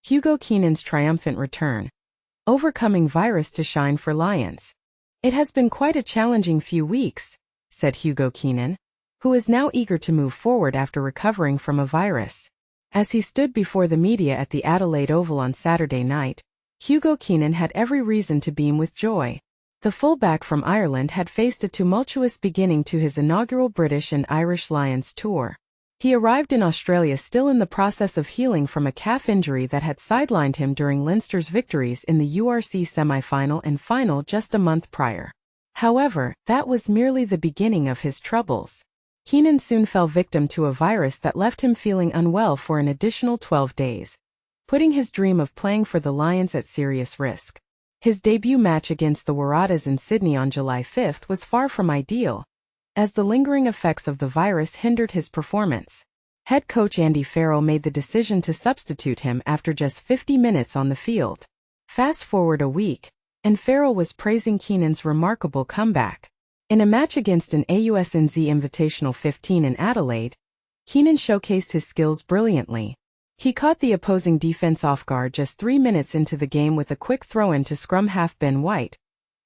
Hugo Keenan's triumphant return. Overcoming virus to shine for Lions. It has been quite a challenging few weeks, said Hugo Keenan, who is now eager to move forward after recovering from a virus. As he stood before the media at the Adelaide Oval on Saturday night, Hugo Keenan had every reason to beam with joy. The fullback from Ireland had faced a tumultuous beginning to his inaugural British and Irish Lions tour. He arrived in Australia still in the process of healing from a calf injury that had sidelined him during Leinster's victories in the URC semi-final and final just a month prior. However, that was merely the beginning of his troubles. Keenan soon fell victim to a virus that left him feeling unwell for an additional 12 days, putting his dream of playing for the Lions at serious risk. His debut match against the Wallabies in Sydney on July 5 was far from ideal, as the lingering effects of the virus hindered his performance. Head coach Andy Farrell made the decision to substitute him after just 50 minutes on the field. Fast forward a week, and Farrell was praising Keenan's remarkable comeback. In a match against an AUSNZ Invitational XV in Adelaide, Keenan showcased his skills brilliantly. He caught the opposing defense off guard just 3 minutes into the game with a quick throw-in to scrum half Ben White,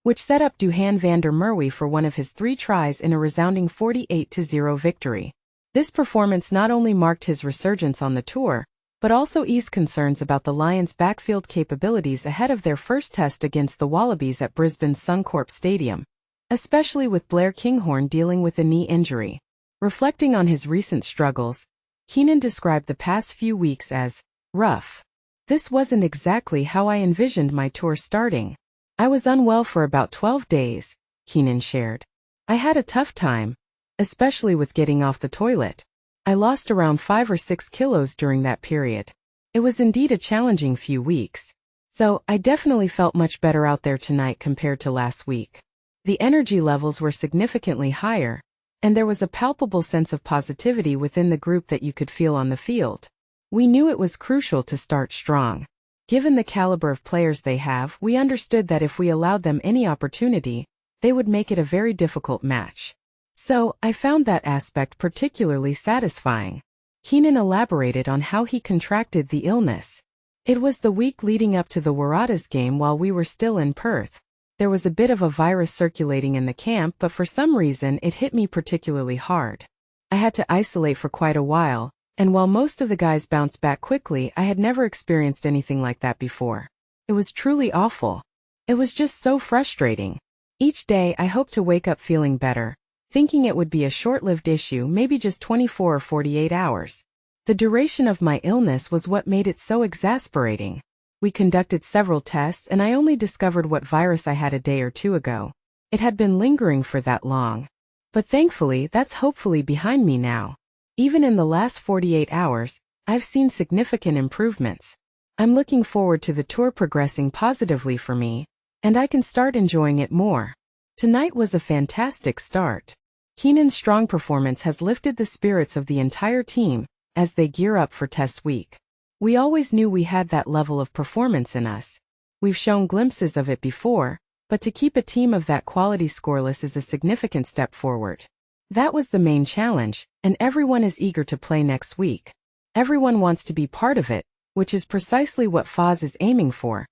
which set up Duhan van der Merwe for one of his 3 tries in a resounding 48-0 victory. This performance not only marked his resurgence on the tour, but also eased concerns about the Lions' backfield capabilities ahead of their first test against the Wallabies at Brisbane's Suncorp Stadium, especially with Blair Kinghorn dealing with a knee injury. Reflecting on his recent struggles, Keenan described the past few weeks as rough. This wasn't exactly how I envisioned my tour starting. I was unwell for about 12 days, Keenan shared. I had a tough time, especially with getting off the toilet. I lost around 5 or 6 kilos during that period. It was indeed a challenging few weeks. So, I definitely felt much better out there tonight compared to last week. The energy levels were significantly higher, and there was a palpable sense of positivity within the group that you could feel on the field. We knew it was crucial to start strong. Given the caliber of players they have, we understood that if we allowed them any opportunity, they would make it a very difficult match. So, I found that aspect particularly satisfying. Keenan elaborated on how he contracted the illness. It was the week leading up to the Wallabies game while we were still in Perth. There was a bit of a virus circulating in the camp, but for some reason it hit me particularly hard. I had to isolate for quite a while, and while most of the guys bounced back quickly, I had never experienced anything like that before. It was truly awful. It was just so frustrating. Each day I hoped to wake up feeling better, thinking it would be a short-lived issue, maybe just 24 or 48 hours. The duration of my illness was what made it so exasperating. We conducted several tests and I only discovered what virus I had a day or 2 ago. It had been lingering for that long. But thankfully, that's hopefully behind me now. Even in the last 48 hours, I've seen significant improvements. I'm looking forward to the tour progressing positively for me, and I can start enjoying it more. Tonight was a fantastic start. Keenan's strong performance has lifted the spirits of the entire team as they gear up for test week. We always knew we had that level of performance in us. We've shown glimpses of it before, but to keep a team of that quality scoreless is a significant step forward. That was the main challenge, and everyone is eager to play next week. Everyone wants to be part of it, which is precisely what Foz is aiming for.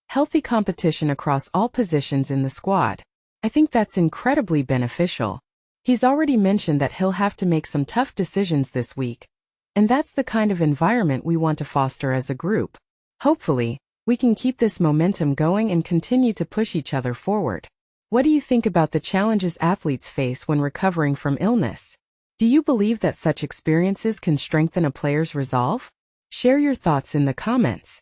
Healthy competition across all positions in the squad. I think that's incredibly beneficial. He's already mentioned that he'll have to make some tough decisions this week, and that's the kind of environment we want to foster as a group. Hopefully, we can keep this momentum going and continue to push each other forward. What do you think about the challenges athletes face when recovering from illness? Do you believe that such experiences can strengthen a player's resolve? Share your thoughts in the comments.